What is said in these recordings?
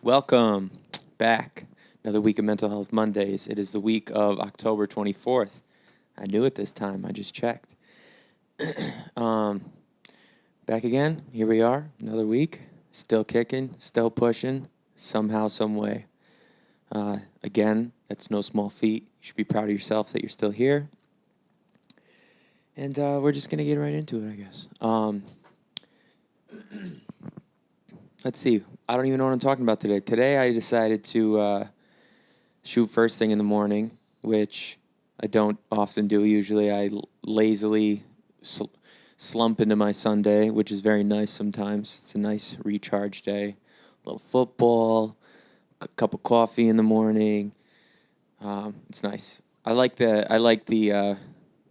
Welcome back. Another week of Mental Health Mondays. It is the week of October 24th. I knew it this time. I just checked. Back again. Here we are. Another week. Still kicking. Still pushing. Somehow, some way. Again, that's no small feat. You should be proud of yourself that you're still here. And we're just going to get right into it, I guess. Let's see. I don't even know what I'm talking about today. Today I decided to shoot first thing in the morning, which I don't often do. Usually I lazily slump into my Sunday, which is very nice sometimes. It's a nice recharge day. A little football, a cup of coffee in the morning. It's nice. I like the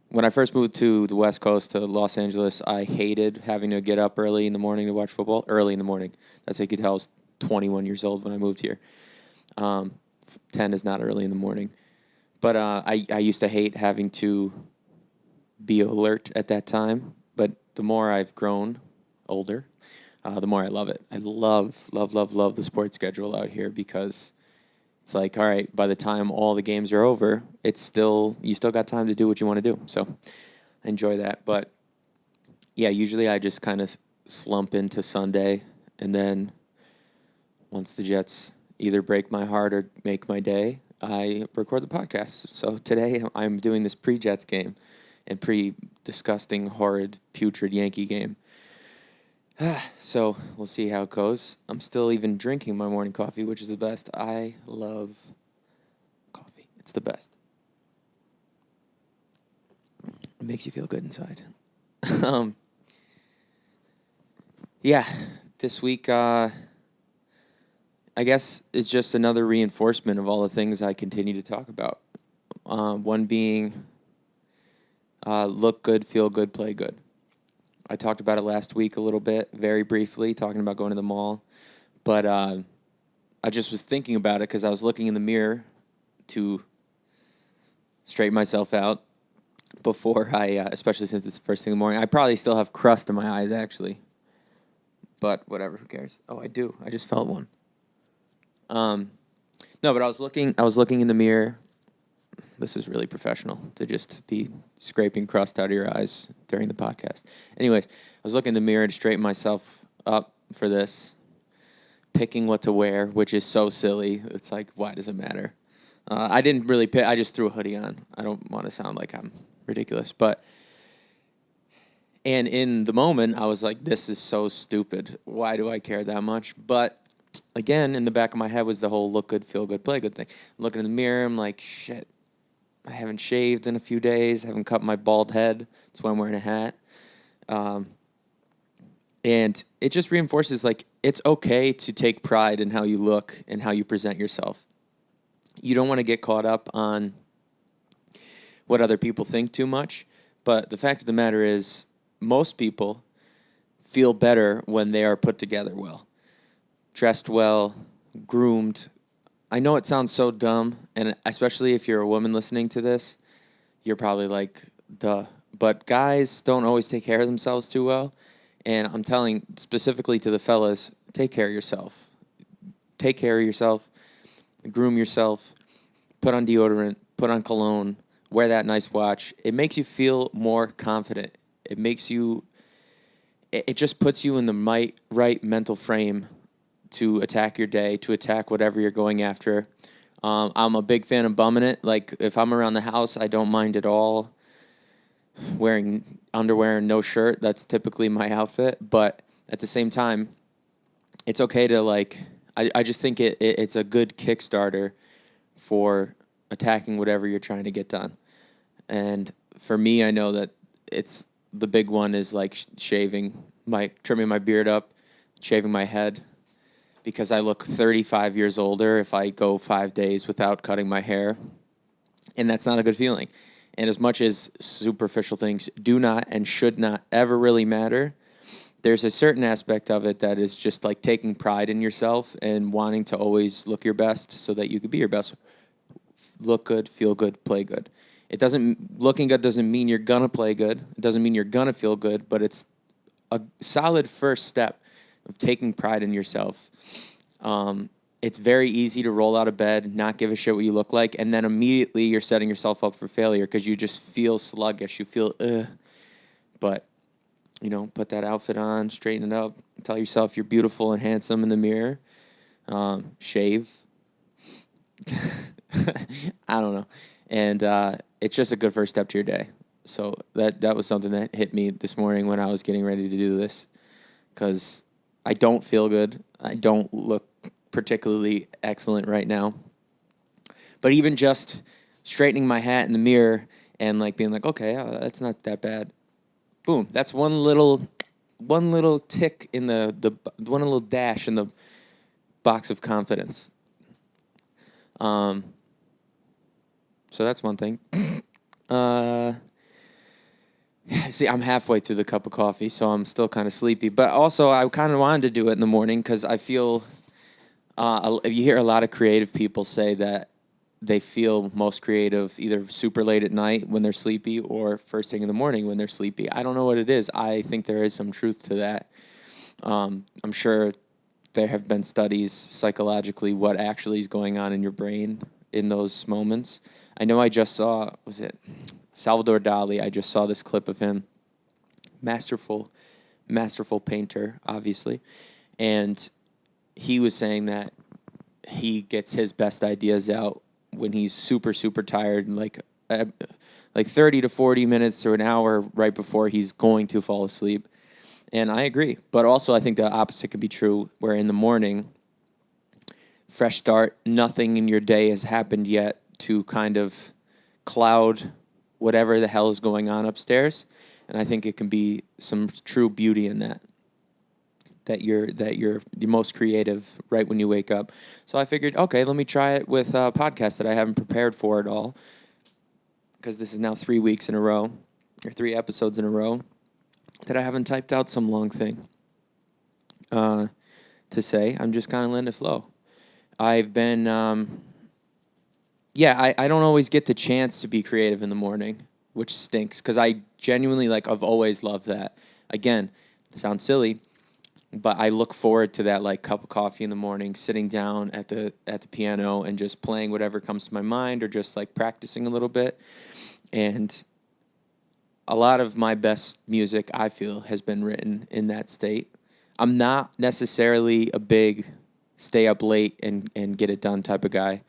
when I first moved to the West Coast, to Los Angeles, I hated having to get up early in the morning to watch football. Early in the morning. That's how you could tell I was 21 years old when I moved here. 10 is not early in the morning. But I used to hate having to be alert at that time. But the more I've grown older, the more I love it. I love the sports schedule out here because it's like, all right, by the time all the games are over, you still got time to do what you want to do. So I enjoy that. But yeah, usually I just kind of slump into Sunday, and then once the Jets either break my heart or make my day, I record the podcast. So today I'm doing this pre-Jets game and pre-disgusting, horrid, putrid Yankee game. So we'll see how it goes. I'm still even drinking my morning coffee, which is the best. I love coffee. It's the best. It makes you feel good inside. Yeah, this week, I guess it's just another reinforcement of all the things I continue to talk about. One being look good, feel good, play good. I talked about it last week a little bit, very briefly, talking about going to the mall. But I just was thinking about it because I was looking in the mirror to straighten myself out before especially since it's first thing in the morning. I probably still have crust in my eyes, actually. But whatever, who cares? Oh, I do. I just felt one. No, but I was looking in the mirror. This is really professional to just be scraping crust out of your eyes during the podcast. Anyways, I was looking in the mirror to straighten myself up for this, picking what to wear, which is so silly. It's like, why does it matter? I didn't really pick. I just threw a hoodie on. I don't want to sound like I'm ridiculous, and in the moment, I was like, this is so stupid. Why do I care that much? But again, in the back of my head was the whole look good, feel good, play good thing. I'm looking in the mirror, I'm like, shit. I haven't shaved in a few days. I haven't cut my bald head. That's why I'm wearing a hat. And it just reinforces, like, it's okay to take pride in how you look and how you present yourself. You don't want to get caught up on what other people think too much. But the fact of the matter is, most people feel better when they are put together well, dressed well, groomed. I know it sounds so dumb, and especially if you're a woman listening to this, you're probably like, duh. But guys don't always take care of themselves too well, and I'm telling specifically to the fellas, take care of yourself. Take care of yourself, groom yourself, put on deodorant, put on cologne, wear that nice watch. It makes you feel more confident. It just puts you in the right mental frame to attack your day, to attack whatever you're going after. I'm a big fan of bumming it. Like, if I'm around the house, I don't mind at all wearing underwear and no shirt. That's typically my outfit. But at the same time, it's okay to, like, I just think it's a good Kickstarter for attacking whatever you're trying to get done. And for me, I know that the big one is, like, trimming my beard up, shaving my head, because I look 35 years older if I go 5 days without cutting my hair, and that's not a good feeling. And as much as superficial things do not and should not ever really matter, there's a certain aspect of it that is just like taking pride in yourself and wanting to always look your best so that you could be your best. Look good, feel good, play good. Looking good doesn't mean you're gonna play good. It doesn't mean you're gonna feel good, but it's a solid first step of taking pride in yourself. it's very easy to roll out of bed, not give a shit what you look like, and then immediately you're setting yourself up for failure because you just feel sluggish. You feel, ugh. But, put that outfit on, straighten it up, tell yourself you're beautiful and handsome in the mirror, shave. I don't know. And it's just a good first step to your day. So that was something that hit me this morning when I was getting ready to do this, because I don't feel good. I don't look particularly excellent right now. But even just straightening my hat in the mirror and like being like, okay, that's not that bad. Boom. That's one little tick in the one little dash in the box of confidence. So that's one thing. See, I'm halfway through the cup of coffee, so I'm still kind of sleepy. But also, I kind of wanted to do it in the morning because I feel you hear a lot of creative people say that they feel most creative either super late at night when they're sleepy or first thing in the morning when they're sleepy. I don't know what it is. I think there is some truth to that. I'm sure there have been studies psychologically what actually is going on in your brain in those moments. I know I just saw, was it Salvador Dali? I just saw this clip of him. Masterful painter, obviously. And he was saying that he gets his best ideas out when he's super, super tired, and like 30 to 40 minutes or an hour right before he's going to fall asleep. And I agree. But also I think the opposite can be true, where in the morning, fresh start, nothing in your day has happened yet to kind of cloud whatever the hell is going on upstairs. And I think it can be some true beauty in that. That you're the most creative right when you wake up. So I figured, okay, let me try it with a podcast that I haven't prepared for at all, because this is now 3 weeks in a row, or 3 episodes in a row, that I haven't typed out some long thing to say. I'm just kind of letting it flow. I've been, I don't always get the chance to be creative in the morning, which stinks, because I genuinely, I've always loved that. Again, it sounds silly, but I look forward to that cup of coffee in the morning, sitting down at the piano and just playing whatever comes to my mind, or just practicing a little bit. And a lot of my best music, I feel, has been written in that state. I'm not necessarily a big stay up late and get it done type of guy.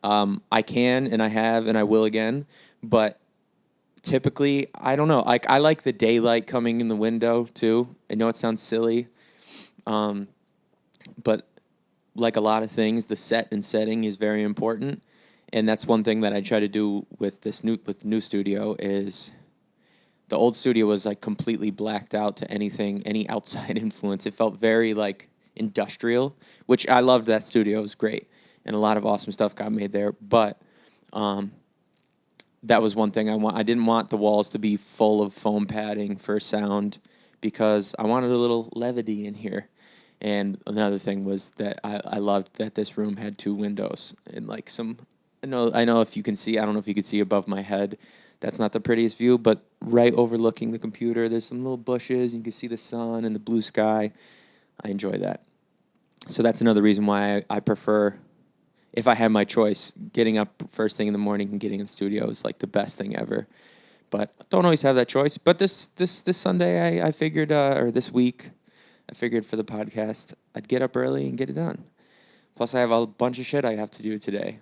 I can, and I have, and I will again, but typically, I don't know. I like the daylight coming in the window too. I know it sounds silly. But like a lot of things, the set and setting is very important, and that's one thing that I try to do with the new studio. Is the old studio was completely blacked out to any outside influence. It felt very industrial, which I loved. That studio. It was great, and a lot of awesome stuff got made there. But that was one thing I didn't want the walls to be full of foam padding for sound, because I wanted a little levity in here. And another thing was that I loved that this room had 2 windows and some. I know if you can see. I don't know if you can see above my head. That's not the prettiest view, but right overlooking the computer, there's some little bushes. You can see the sun and the blue sky. I enjoy that. So that's another reason why I prefer, if I had my choice, getting up first thing in the morning and getting in the studio is the best thing ever. But I don't always have that choice. But this Sunday, I figured, or this week, I figured for the podcast, I'd get up early and get it done. Plus, I have a bunch of shit I have to do today,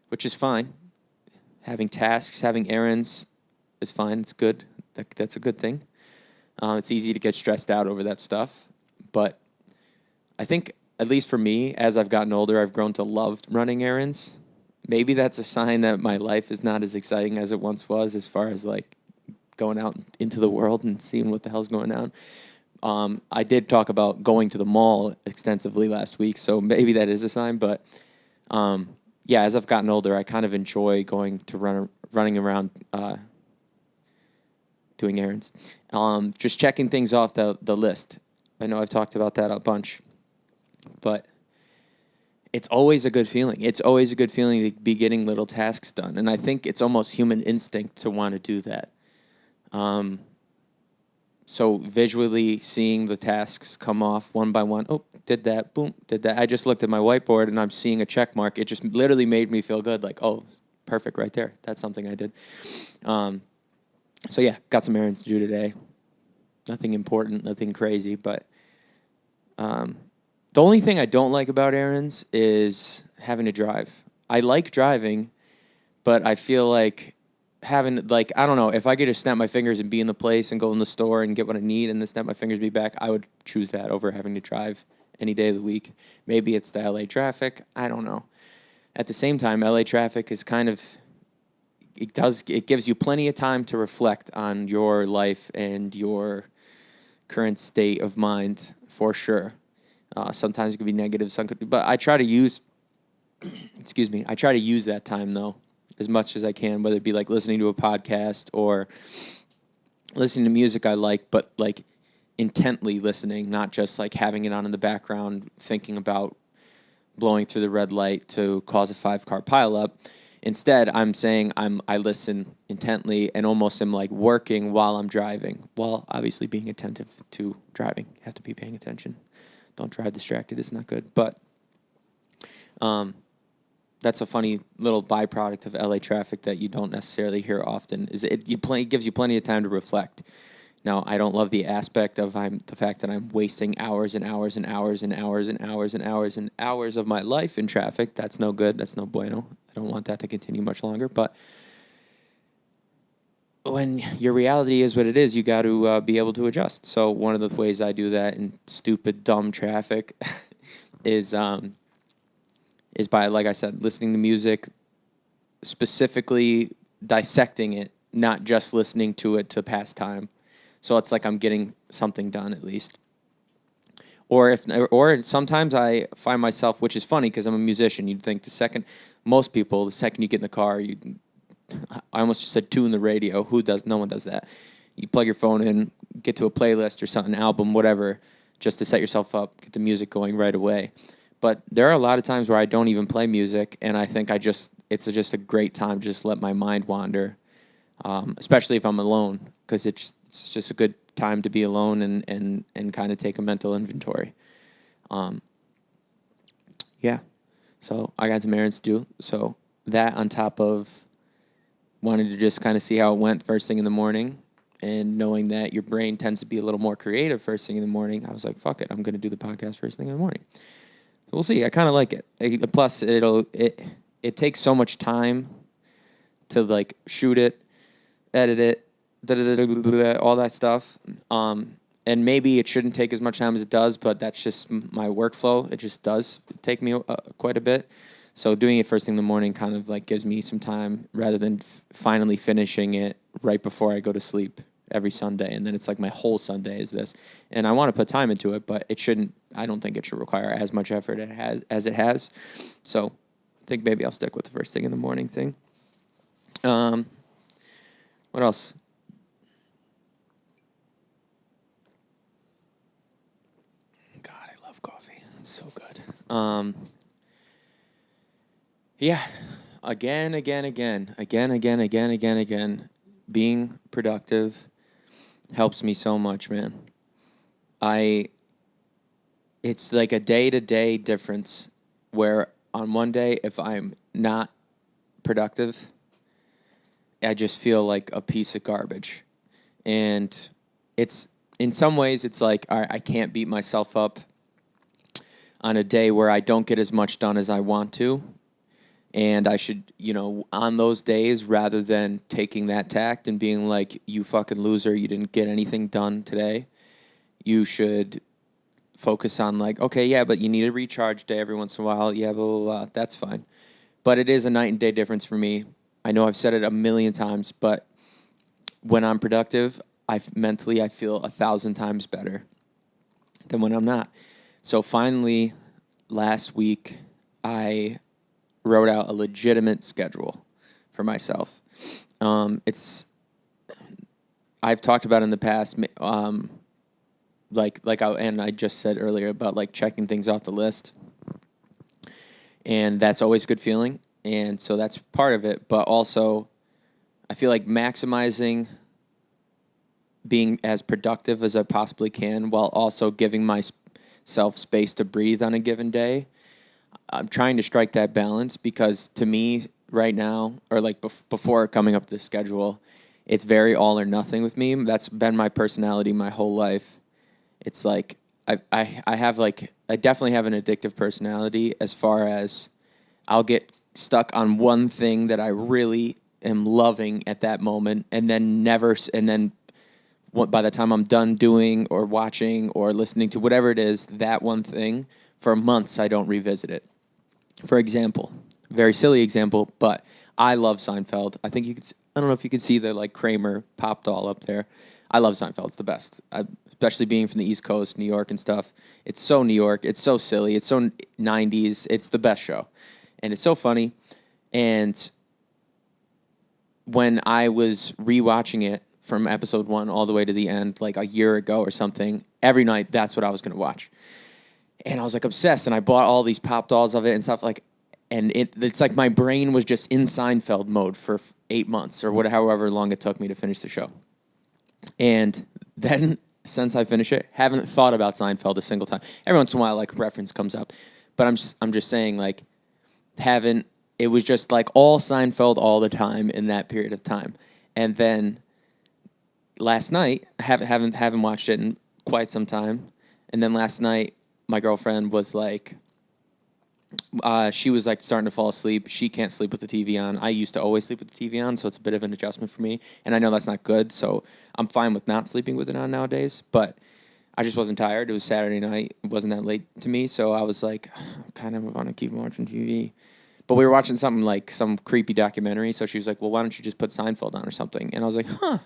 which is fine. Having tasks, having errands is fine. It's good. That's a good thing. It's easy to get stressed out over that stuff. But I think, at least for me, as I've gotten older, I've grown to love running errands. Maybe that's a sign that my life is not as exciting as it once was, as far as going out into the world and seeing what the hell's going on. I did talk about going to the mall extensively last week, so maybe that is a sign. But as I've gotten older, I kind of enjoy going to running around doing errands. Just checking things off the list. I know I've talked about that a bunch, but it's always a good feeling. It's always a good feeling to be getting little tasks done, and I think it's almost human instinct to want to do that. So visually seeing the tasks come off one by one. Oh, did that. Boom, did that. I just looked at my whiteboard and I'm seeing a check mark. It just literally made me feel good. Like, oh, perfect right there. That's something I did. So yeah, got some errands to do today. Nothing important, nothing crazy. But the only thing I don't like about errands is having to drive. I like driving, but I feel like having, like, I don't know, if I could just snap my fingers and be in the place and go in the store and get what I need and then snap my fingers and be back, I would choose that over having to drive any day of the week. Maybe it's the LA traffic. I don't know. At the same time, LA traffic is kind of, it gives you plenty of time to reflect on your life and your current state of mind, for sure. Sometimes it could be negative, some could be, but I try to use, excuse me, I try to use that time though as much as I can, whether it be like listening to a podcast or listening to music I like, but like intently listening, not just like having it on in the background, thinking about blowing through the red light to cause a 5-car pileup. Instead, I'm saying I listen intently and almost am like working while I'm driving, while obviously being attentive to driving. You have to be paying attention. Don't drive distracted. It's not good. But that's a funny little byproduct of LA traffic that you don't necessarily hear often. Is it gives you plenty of time to reflect. Now, I don't love the aspect of the fact that I'm wasting hours and hours and hours and hours and hours and hours and hours of my life in traffic. That's no good. That's no bueno. I don't want that to continue much longer. But when your reality is what it is, you got to be able to adjust. So one of the ways I do that in stupid, dumb traffic is by, like I said, listening to music, specifically dissecting it, not just listening to it to pass time. So it's like I'm getting something done at least. Or sometimes I find myself, which is funny because I'm a musician. You'd think the second you get in the car, I almost just said tune the radio. Who does? No one does that. You plug your phone in, get to a playlist or something, album, whatever, just to set yourself up, get the music going right away. But there are a lot of times where I don't even play music, and I think it's just a great time to just let my mind wander, especially if I'm alone, because it's just a good time to be alone and kind of take a mental inventory. Yeah. So I got some errands to do. So that on top of wanting to just kind of see how it went first thing in the morning and knowing that your brain tends to be a little more creative first thing in the morning, I was like, fuck it, I'm going to do the podcast first thing in the morning. So we'll see. I kind of like it. Plus, it takes so much time to like shoot it, edit it, all that stuff. And maybe it shouldn't take as much time as it does, but that's just my workflow. It just does take me quite a bit. So doing it first thing in the morning kind of like gives me some time rather than finally finishing it right before I go to sleep every Sunday. And then it's like my whole Sunday is this. And I want to put time into it, but I don't think it should require as much effort as it has. So I think maybe I'll stick with the first thing in the morning thing. What else? God, I love coffee. It's so good. Yeah, again. Being productive helps me so much, man. It's like a day-to-day difference where on one day, if I'm not productive, I just feel like a piece of garbage. And in some ways, it's like, all right, I can't beat myself up on a day where I don't get as much done as I want to. And I should, on those days, rather than taking that tact and being like, you fucking loser, you didn't get anything done today, you should focus on like, okay, yeah, but you need a recharge day every once in a while. Yeah, blah, blah, blah. That's fine. But it is a night and day difference for me. I know I've said it a million times, but when I'm productive, I feel 1,000 times better than when I'm not. So finally, last week, I wrote out a legitimate schedule for myself. I've talked about in the past, and I just said earlier about like checking things off the list, and that's always a good feeling, and so that's part of it. But also, I feel like maximizing being as productive as I possibly can while also giving myself space to breathe on a given day. I'm trying to strike that balance because to me right now, or like before coming up with this schedule, it's very all or nothing with me. That's been my personality my whole life. It's like I have like I definitely have an addictive personality as far as I'll get stuck on one thing that I really am loving at that moment, and then by the time I'm done doing or watching or listening to whatever it is, that one thing, for months I don't revisit it. For example, very silly example, but I love Seinfeld. I think you could. I don't know if you can see the like Kramer pop doll up there. I love Seinfeld. It's the best. Especially being from the East Coast, New York and stuff. It's so New York. It's so silly. It's so 90s. It's the best show. And it's so funny. And when I was rewatching it from episode 1 all the way to the end, like a year ago or something, every night that's what I was going to watch. And I was like obsessed, and I bought all these pop dolls of it and stuff like, and it's like my brain was just in Seinfeld mode for 8 months or whatever, however long it took me to finish the show. And then since I finished it, haven't thought about Seinfeld a single time. Every once in a while, like reference comes up, but I'm just saying like haven't. It was just like all Seinfeld all the time in that period of time, and then last night I haven't watched it in quite some time, and then last night my girlfriend was like, she was like starting to fall asleep. She can't sleep with the TV on. I used to always sleep with the TV on, so it's a bit of an adjustment for me. And I know that's not good, so I'm fine with not sleeping with it on nowadays. But I just wasn't tired. It was Saturday night. It wasn't that late to me, so I was like, I kind of want to keep watching TV. But we were watching something like some creepy documentary, so she was like, well, why don't you just put Seinfeld on or something? And I was like, huh.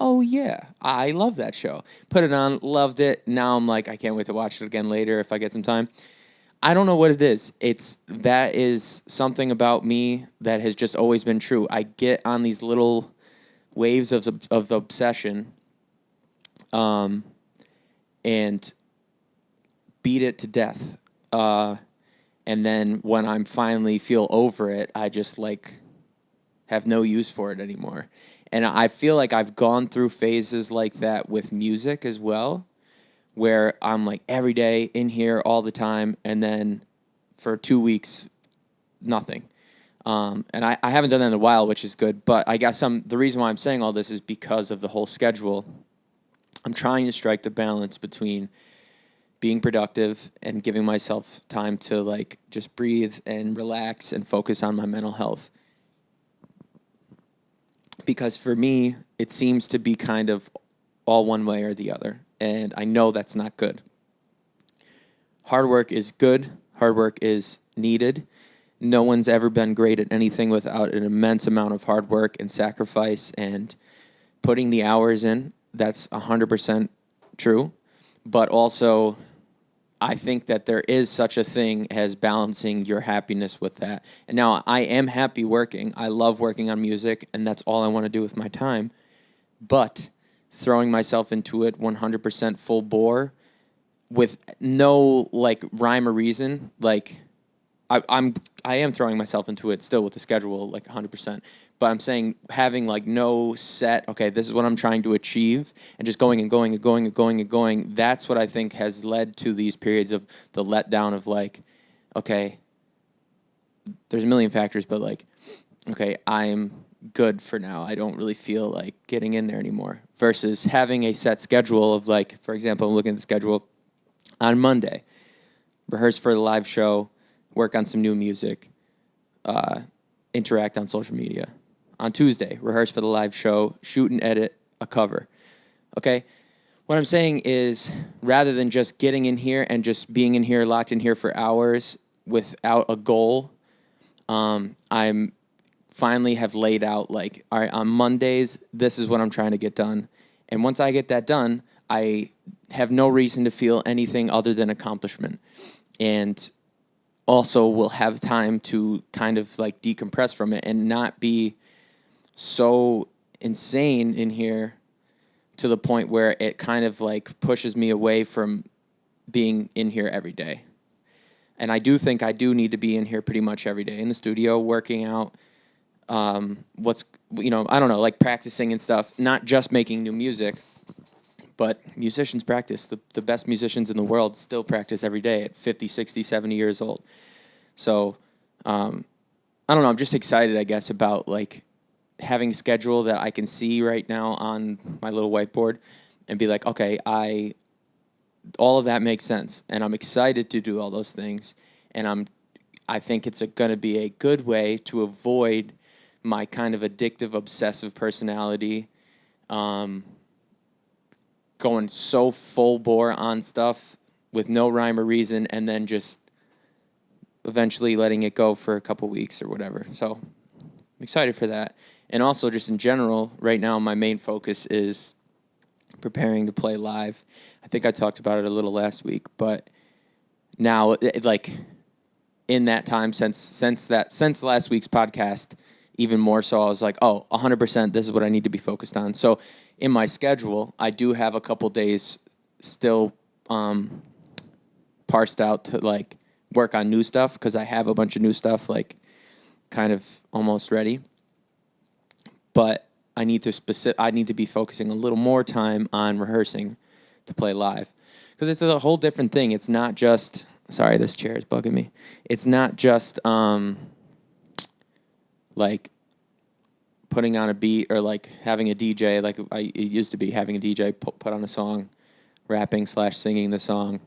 Oh, yeah, I love that show. Put it on, loved it. Now I'm like, I can't wait to watch it again later if I get some time. I don't know what it is. That is something about me that has just always been true. I get on these little waves of obsession, and beat it to death. And then when I'm finally feel over it, I just like have no use for it anymore. And I feel like I've gone through phases like that with music as well, where I'm like every day in here all the time, and then for 2 weeks, nothing. And I haven't done that in a while, which is good. But I guess the reason why I'm saying all this is because of the whole schedule. I'm trying to strike the balance between being productive and giving myself time to like just breathe and relax and focus on my mental health. Because for me, it seems to be kind of all one way or the other. And I know that's not good. Hard work is good. Hard work is needed. No one's ever been great at anything without an immense amount of hard work and sacrifice and putting the hours in. That's 100% true. But also, I think that there is such a thing as balancing your happiness with that. And now I am happy working. I love working on music, and that's all I want to do with my time. But throwing myself into it 100% full bore with no like rhyme or reason, like I am throwing myself into it still with the schedule like 100%. But I'm saying having like no set, okay, this is what I'm trying to achieve, and just going and going and going and going and going, that's what I think has led to these periods of the letdown of like, okay, there's a million factors, but like, okay, I'm good for now. I don't really feel like getting in there anymore. Versus having a set schedule of like, for example, I'm looking at the schedule on Monday, rehearse for the live show, work on some new music, interact on social media. On Tuesday, rehearse for the live show, shoot and edit a cover. Okay? What I'm saying is, rather than just getting in here and just being in here, locked in here for hours without a goal, I'm finally have laid out like, all right, on Mondays, this is what I'm trying to get done. And once I get that done, I have no reason to feel anything other than accomplishment. And also will have time to kind of like decompress from it and not be so insane in here to the point where it kind of like pushes me away from being in here every day. And I do think I do need to be in here pretty much every day in the studio, working out, I don't know, like practicing and stuff, not just making new music, But musicians practice. The best musicians in the world still practice every day at 50, 60, 70 years old. So I don't know. I'm just excited, I guess, about like having a schedule that I can see right now on my little whiteboard and be like, okay, all of that makes sense, and I'm excited to do all those things, and I think it's going to be a good way to avoid my kind of addictive, obsessive personality, going so full bore on stuff with no rhyme or reason, and then just eventually letting it go for a couple weeks or whatever. So I'm excited for that. And also just in general, right now my main focus is preparing to play live. I think I talked about it a little last week, but now like in that time since last week's podcast, even more so, I was like, oh, 100%, this is what I need to be focused on. So in my schedule, I do have a couple days still parsed out to like work on new stuff, because I have a bunch of new stuff like kind of almost ready. But I need to be focusing a little more time on rehearsing to play live, because it's a whole different thing. It's not just, sorry, this chair is bugging me. It's not just like putting on a beat or like having a DJ like it used to be, having a DJ put on a song, rapping / singing the song.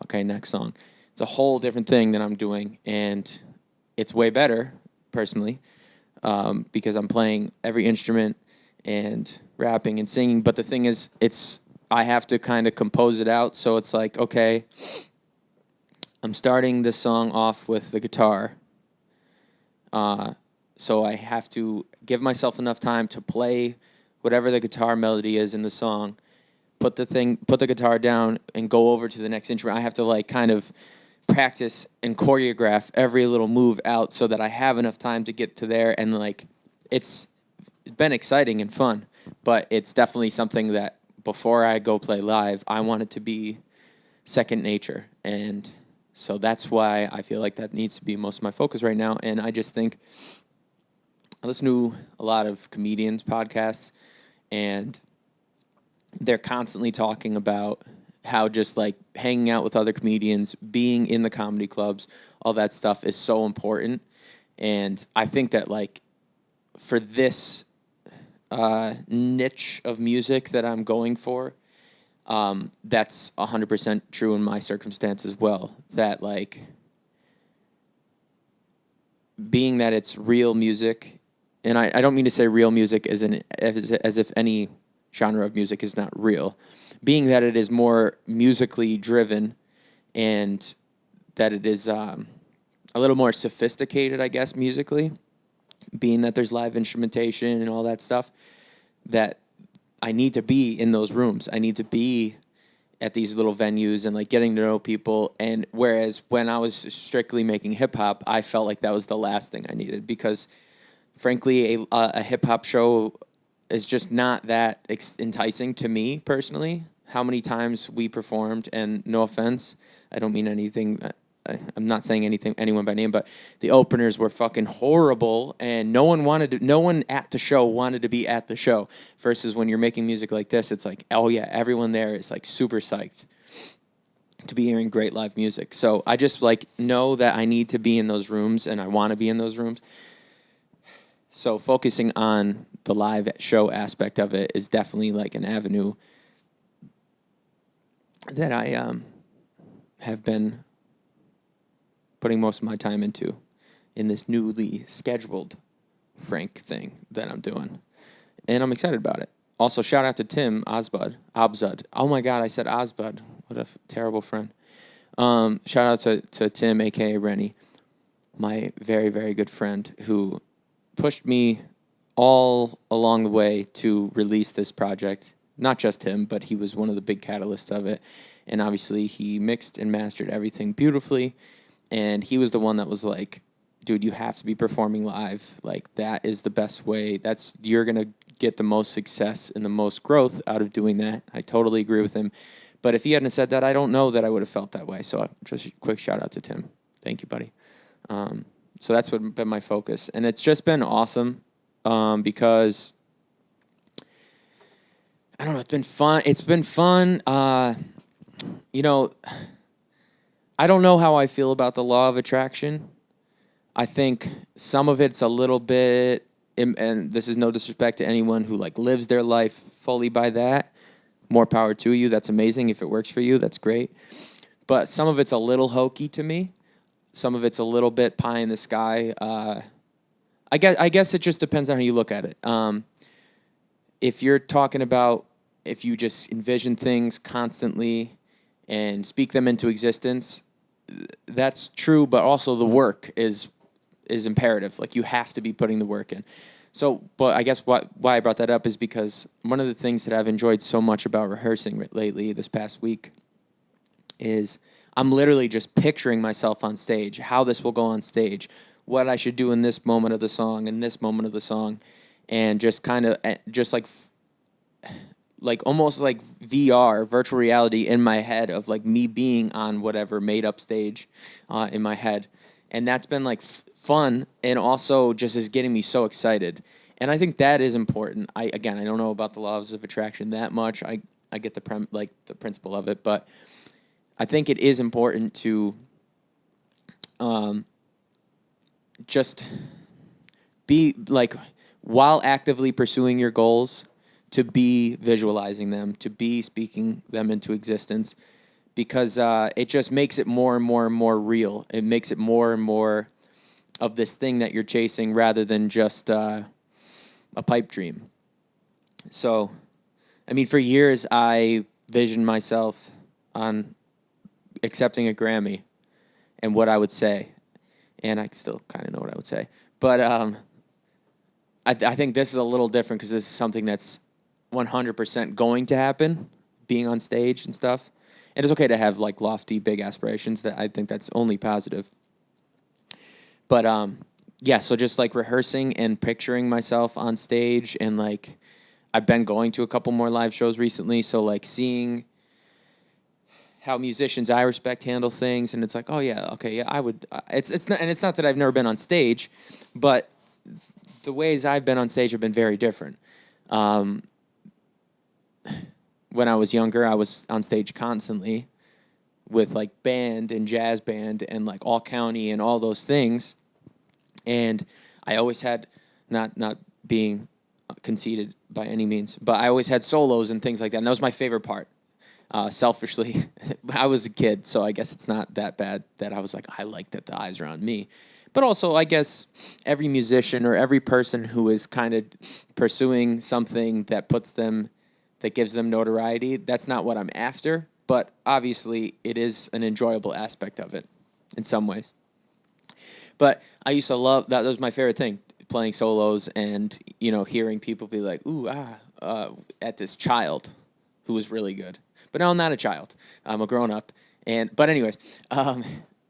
Okay, next song. It's a whole different thing that I'm doing, and it's way better personally, because I'm playing every instrument and rapping and singing. But the thing is, I have to kind of compose it out. So it's like, okay, I'm starting this song off with the guitar. So I have to give myself enough time to play whatever the guitar melody is in the song, put the guitar down, and go over to the next instrument. I have to like kind of practice and choreograph every little move out so that I have enough time to get to there. And like, it's been exciting and fun, but it's definitely something that before I go play live, I want it to be second nature. And so that's why I feel like that needs to be most of my focus right now. And I just think I listen to a lot of comedians' podcasts, and they're constantly talking about how just like hanging out with other comedians, being in the comedy clubs, all that stuff is so important. And I think that like for this niche of music that I'm going for, that's 100% true in my circumstance as well. That like being that it's real music, and I don't mean to say real music as if any genre of music is not real, being that it is more musically driven and that it is a little more sophisticated, I guess, musically, being that there's live instrumentation and all that stuff, that I need to be in those rooms. I need to be at these little venues and like getting to know people. And whereas when I was strictly making hip hop, I felt like that was the last thing I needed, because frankly, a hip hop show is just not that enticing to me personally. How many times we performed, and no offense, I don't mean anything. I'm not saying anyone by name, but the openers were fucking horrible, and no one at the show wanted to be at the show. Versus when you're making music like this, it's like, oh yeah, everyone there is like super psyched to be hearing great live music. So I just like know that I need to be in those rooms, and I want to be in those rooms. So focusing on the live show aspect of it is definitely like an avenue that I have been putting most of my time into in this newly scheduled Frank thing that I'm doing. And I'm excited about it. Also, shout out to Tim Obzud. Oh my God, I said Ozbud. What a terrible friend. Shout out to Tim, a.k.a. Rennie, my very, very good friend who pushed me all along the way to release this project. Not just him, but he was one of the big catalysts of it. And obviously he mixed and mastered everything beautifully. And he was the one that was like, dude, you have to be performing live. Like, that is the best way. You're going to get the most success and the most growth out of doing that. I totally agree with him. But if he hadn't said that, I don't know that I would have felt that way. So just a quick shout out to Tim. Thank you, buddy. So that's been my focus. And it's just been awesome, because I don't know. It's been fun. It's been fun. You know, I don't know how I feel about the law of attraction. I think some of it's a little bit, and this is no disrespect to anyone who like lives their life fully by that. More power to you. That's amazing. If it works for you, that's great. But some of it's a little hokey to me. Some of it's a little bit pie in the sky. I guess it just depends on how you look at it. If you're talking about if you just envision things constantly and speak them into existence, that's true. But also the work is imperative. Like you have to be putting the work in. So, but I guess why I brought that up is because one of the things that I've enjoyed so much about rehearsing lately, this past week, is I'm literally just picturing myself on stage, how this will go on stage, what I should do in this moment of the song, in this moment of the song, and just kind of just like almost like VR, virtual reality in my head of like me being on whatever made up stage in my head. And that's been like fun and also just is getting me so excited. And I think that is important. I don't know about the laws of attraction that much. I get the principle of it, but I think it is important to just be like while actively pursuing your goals, to be visualizing them, to be speaking them into existence, because it just makes it more and more and more real. It makes it more and more of this thing that you're chasing rather than just a pipe dream. So, I mean, for years I visioned myself on accepting a Grammy and what I would say, and I still kind of know what I would say, but I think this is a little different because this is something that's 100% going to happen, being on stage and stuff. And it's okay to have like lofty, big aspirations. That I think that's only positive. But yeah, so just like rehearsing and picturing myself on stage, and like I've been going to a couple more live shows recently, so like seeing how musicians I respect handle things, and it's like, oh yeah, okay, yeah, I would. It's not that I've never been on stage, but the ways I've been on stage have been very different. When I was younger, I was on stage constantly with like band and jazz band and like all county and all those things, and I always had not being conceited by any means, but I always had solos and things like that, and that was my favorite part. Selfishly, I was a kid, so I guess it's not that bad that I was like, I like that the eyes are on me. But also, I guess every musician or every person who is kind of pursuing something that gives them notoriety, that's not what I'm after. But obviously, it is an enjoyable aspect of it in some ways. But I used to love that. That was my favorite thing, playing solos and hearing people be like, "Ooh at this child who was really good." But no, I'm not a child. I'm a grown up. But anyways,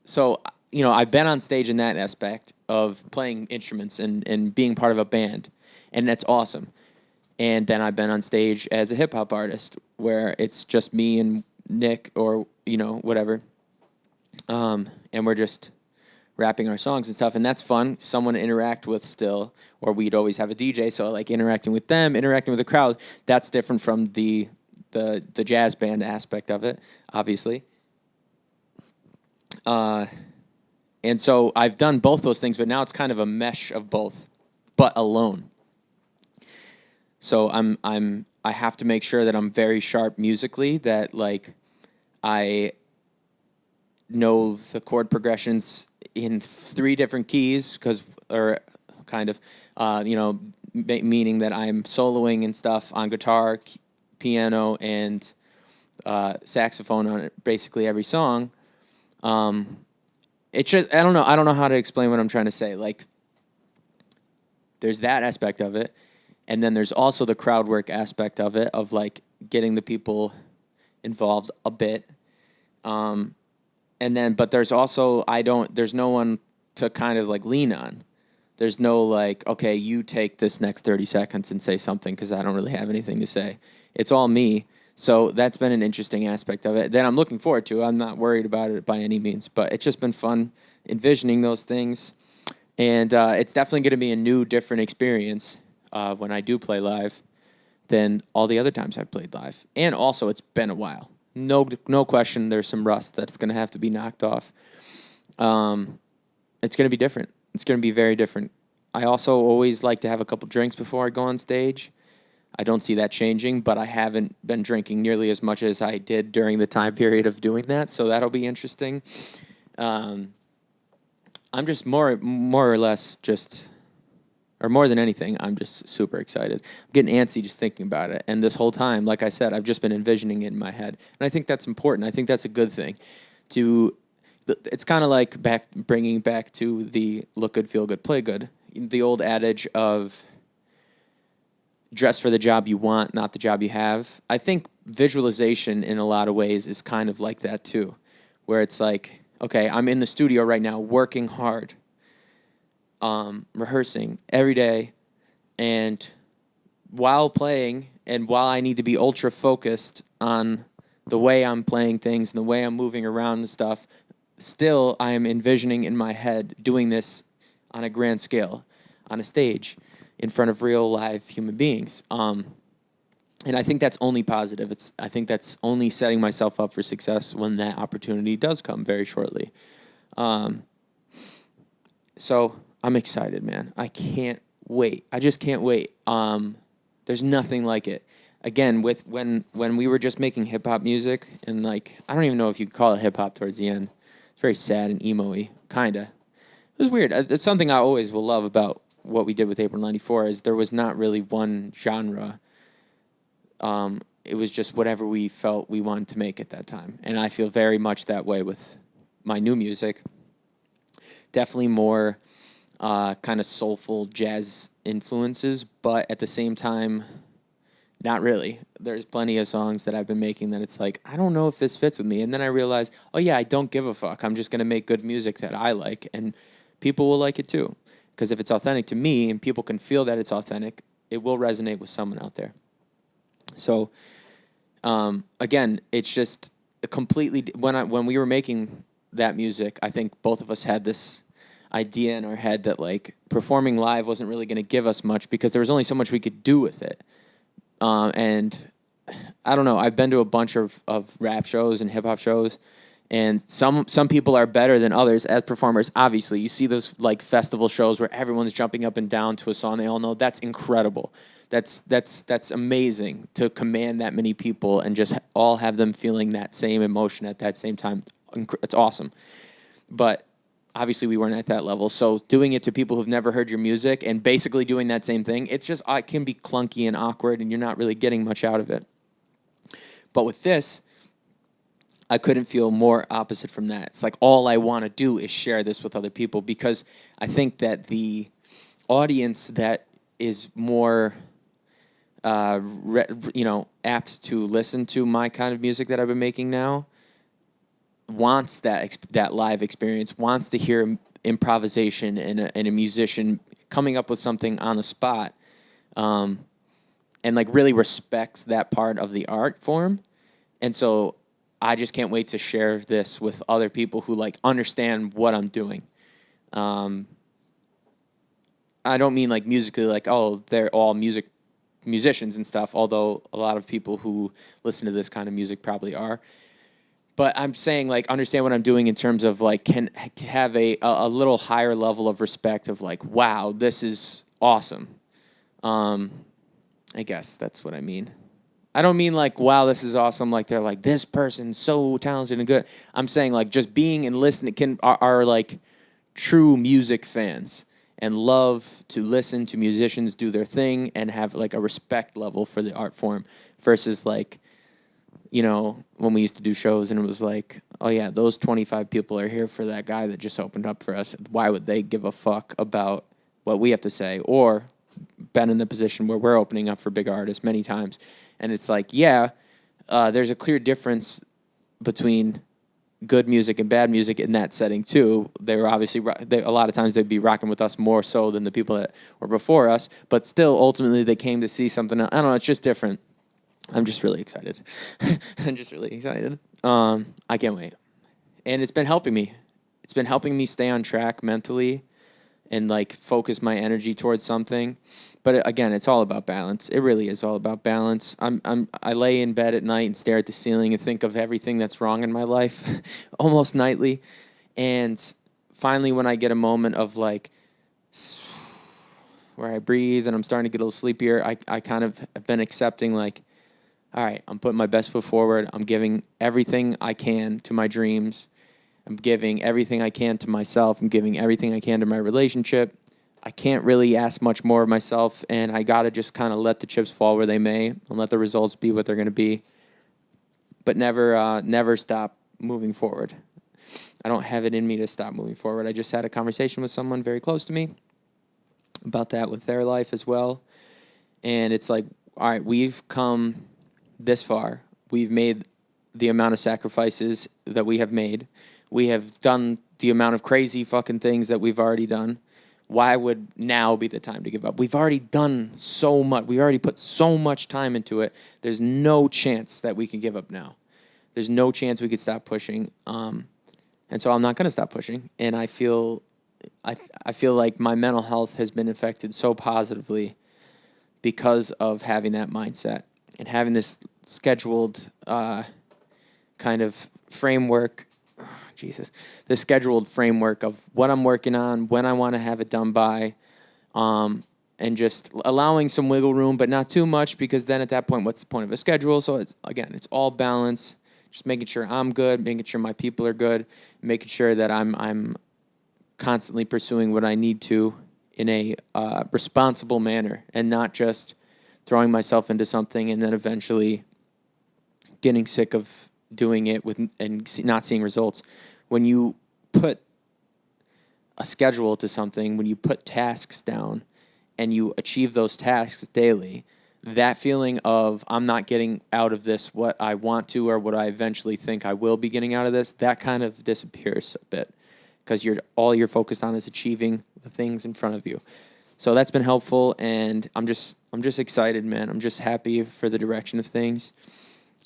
so I've been on stage in that aspect of playing instruments and being part of a band, and that's awesome. And then I've been on stage as a hip hop artist where it's just me and Nick or whatever, and we're just rapping our songs and stuff, and that's fun. Someone to interact with still, or we'd always have a DJ, so I like interacting with them, interacting with the crowd. That's different from the jazz band aspect of it, obviously. And so I've done both those things, but now it's kind of a mesh of both, but alone. So I have to make sure that I'm very sharp musically, that like I know the chord progressions in 3 different keys, meaning that I'm soloing and stuff on guitar, piano, and saxophone on basically every song. It's just I don't know how to explain what I'm trying to say. Like, there's that aspect of it, and then there's also the crowd work aspect of it, of like getting the people involved a bit. But there's also there's no one to kind of like lean on. There's no like, okay, you take this next 30 seconds and say something because I don't really have anything to say. It's all me. So that's been an interesting aspect of it that I'm looking forward to. I'm not worried about it by any means, but it's just been fun envisioning those things. And it's definitely going to be a new, different experience when I do play live. than all the other times I've played live. And also, it's been a while. No question. There's some rust that's going to have to be knocked off. It's going to be different. It's going to be very different. I also always like to have a couple drinks before I go on stage. I don't see that changing, but I haven't been drinking nearly as much as I did during the time period of doing that, so that'll be interesting. I'm just more or less just, or more than anything, I'm just super excited. I'm getting antsy just thinking about it, and this whole time, like I said, I've just been envisioning it in my head, and I think that's important. I think that's a good thing. It's kind of like bringing back to the look good, feel good, play good. The old adage of dress for the job you want, not the job you have. I think visualization in a lot of ways is kind of like that too, where it's like, okay, I'm in the studio right now working hard, rehearsing every day, and while playing and while I need to be ultra focused on the way I'm playing things and the way I'm moving around and stuff, still I am envisioning in my head doing this on a grand scale, on a stage, in front of real live human beings. And I think that's only positive. I think that's only setting myself up for success when that opportunity does come very shortly. So I'm excited, man. I can't wait. I just can't wait. There's nothing like it. Again, with when we were just making hip hop music, and like, I don't even know if you could call it hip hop towards the end. It's very sad and emo-y, kinda. It was weird. It's something I always will love about what we did with April 94 is there was not really one genre. It was just whatever we felt we wanted to make at that time. And I feel very much that way with my new music. Definitely more kind of soulful jazz influences, but at the same time, not really. There's plenty of songs that I've been making that it's like, I don't know if this fits with me. And then I realize, oh yeah, I don't give a fuck. I'm just going to make good music that I like, and people will like it too. Because if it's authentic to me and people can feel that it's authentic, it will resonate with someone out there. So, again, it's just a completely when we were making that music, I think both of us had this idea in our head that like performing live wasn't really going to give us much because there was only so much we could do with it. And I don't know. I've been to a bunch of rap shows and hip hop shows. And some people are better than others as performers. Obviously, you see those like festival shows where everyone's jumping up and down to a song they all know. That's incredible. That's amazing to command that many people and just all have them feeling that same emotion at that same time. It's awesome. But obviously, we weren't at that level. So doing it to people who've never heard your music and basically doing that same thing, it can be clunky and awkward, and you're not really getting much out of it. But with this, I couldn't feel more opposite from that. It's like all I want to do is share this with other people because I think that the audience that is more, apt to listen to my kind of music that I've been making now wants that live experience, wants to hear improvisation and a musician coming up with something on the spot, and like really respects that part of the art form, and so I just can't wait to share this with other people who like understand what I'm doing. I don't mean like musically, like, oh, they're all musicians and stuff, although a lot of people who listen to this kind of music probably are. But I'm saying like understand what I'm doing in terms of like can have a little higher level of respect of like, wow, this is awesome. I guess that's what I mean. I don't mean like, wow, this is awesome. Like they're like, this person's so talented and good. I'm saying like just being and listening are like true music fans and love to listen to musicians do their thing and have like a respect level for the art form versus like, when we used to do shows and it was like, oh yeah, those 25 people are here for that guy that just opened up for us. Why would they give a fuck about what we have to say? Or been in the position where we're opening up for big artists many times. And it's like, yeah, there's a clear difference between good music and bad music in that setting too. They were obviously, a lot of times they'd be rocking with us more so than the people that were before us. But still, ultimately, they came to see something. I don't know, it's just different. I'm just really excited. I can't wait. And it's been helping me. It's been helping me stay on track mentally. and like focus my energy towards something. But again, it's all about balance. It really is all about balance. I lay in bed at night and stare at the ceiling and think of everything that's wrong in my life almost nightly. And finally, when I get a moment of like where I breathe and I'm starting to get a little sleepier, I kind of have been accepting like, all right, I'm putting my best foot forward. I'm giving everything I can to my dreams. I'm giving everything I can to myself. I'm giving everything I can to my relationship. I can't really ask much more of myself, and I got to just kind of let the chips fall where they may and let the results be what they're going to be, but never stop moving forward. I don't have it in me to stop moving forward. I just had a conversation with someone very close to me about that with their life as well, and it's like, all right, we've come this far. We've made the amount of sacrifices that we have made. We have done the amount of crazy fucking things that we've already done. Why would now be the time to give up? We've already done so much. We already put so much time into it. There's no chance that we can give up now. There's no chance we could stop pushing. And so I'm not going to stop pushing. And I feel like my mental health has been affected so positively because of having that mindset and having this scheduled kind of framework. The scheduled framework of what I'm working on, when I want to have it done by, and just allowing some wiggle room, but not too much, because then at that point, what's the point of a schedule? So it's all balance, just making sure I'm good, making sure my people are good, making sure that I'm constantly pursuing what I need to in a responsible manner, and not just throwing myself into something and then eventually getting sick of doing it and not seeing results. When you put a schedule to something, when you put tasks down and you achieve those tasks daily, that feeling of I'm not getting out of this what I want to or what I eventually think I will be getting out of this, that kind of disappears a bit, because all you're focused on is achieving the things in front of you. So that's been helpful, and I'm just excited, man. I'm just happy for the direction of things.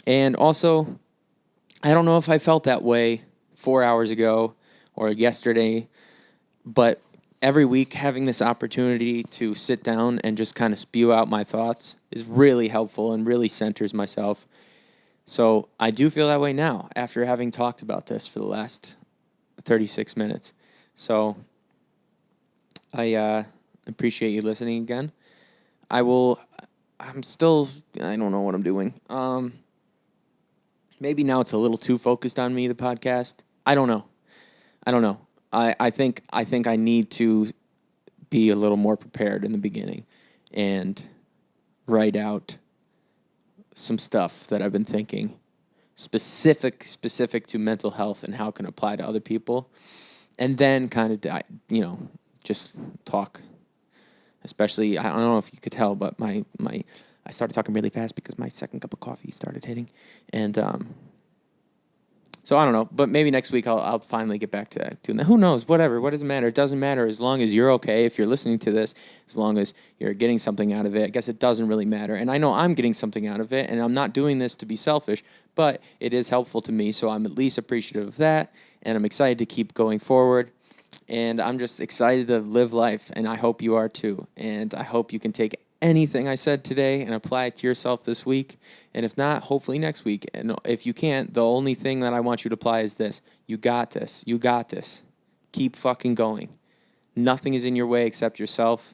And also, I don't know if I felt that way 4 hours ago or yesterday, but every week having this opportunity to sit down and just kind of spew out my thoughts is really helpful and really centers myself. So I do feel that way now after having talked about this for the last 36 minutes. So I appreciate you listening again. I don't know what I'm doing. Maybe now it's a little too focused on me, the podcast. I don't know. I think I need to be a little more prepared in the beginning and write out some stuff that I've been thinking, specific to mental health and how it can apply to other people, and then kind of just talk. Especially, I don't know if you could tell, but I started talking really fast because my second cup of coffee started hitting, and so I don't know. But maybe next week I'll finally get back to doing that. Who knows? Whatever. What does it matter? It doesn't matter as long as you're okay. If you're listening to this, as long as you're getting something out of it, I guess it doesn't really matter. And I know I'm getting something out of it, and I'm not doing this to be selfish, but it is helpful to me, so I'm at least appreciative of that, and I'm excited to keep going forward. And I'm just excited to live life, and I hope you are too. And I hope you can take anything I said today and apply it to yourself this week. And if not, hopefully next week. And if you can't, the only thing that I want you to apply is this. You got this. You got this. Keep fucking going. Nothing is in your way except yourself.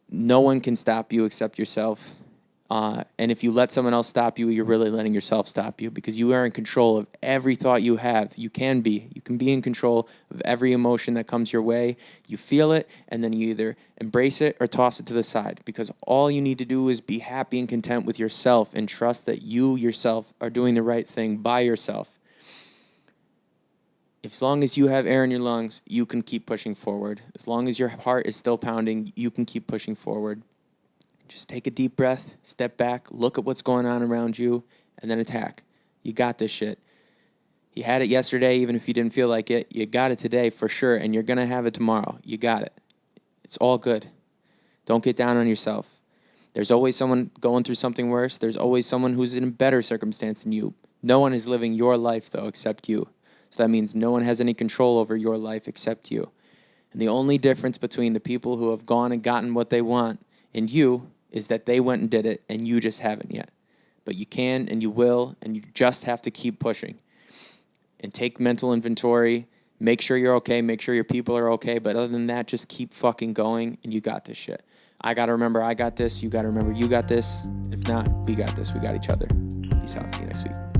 No one can stop you except yourself. And if you let someone else stop you, you're really letting yourself stop you, because you are in control of every thought you have. You can be in control of every emotion that comes your way. You feel it, and then you either embrace it or toss it to the side, because all you need to do is be happy and content with yourself and trust that you yourself are doing the right thing by yourself. As long as you have air in your lungs, you can keep pushing forward. As long as your heart is still pounding, you can keep pushing forward. Just take a deep breath, step back, look at what's going on around you, and then attack. You got this shit. You had it yesterday, even if you didn't feel like it. You got it today for sure, and you're going to have it tomorrow. You got it. It's all good. Don't get down on yourself. There's always someone going through something worse. There's always someone who's in a better circumstance than you. No one is living your life, though, except you. So that means no one has any control over your life except you. And the only difference between the people who have gone and gotten what they want and you is that they went and did it and you just haven't yet. But you can and you will, and you just have to keep pushing and take mental inventory. Make sure you're okay. Make sure your people are okay. But other than that, just keep fucking going, and you got this shit. I got to remember I got this. You got to remember you got this. If not, we got this. We got each other. Peace out. See you next week.